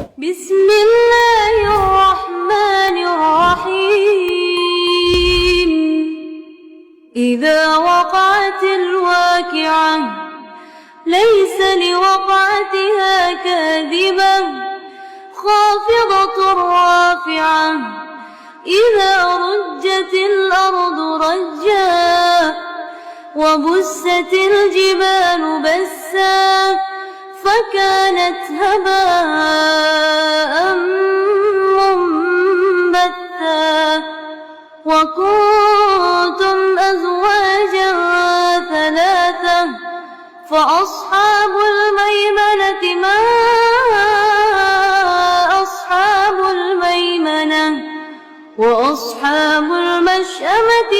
بسم الله الرحمن الرحيم. إذا وقعت الواقعة ليس لوقعتها كاذبة خافضة رافعة إذا رجت الأرض رجا وبست الجبال بسا فكانت هباء منبثا وكنتم أزواجا ثلاثة فأصحاب الميمنة ما أصحاب الميمنة وأصحاب المشأمة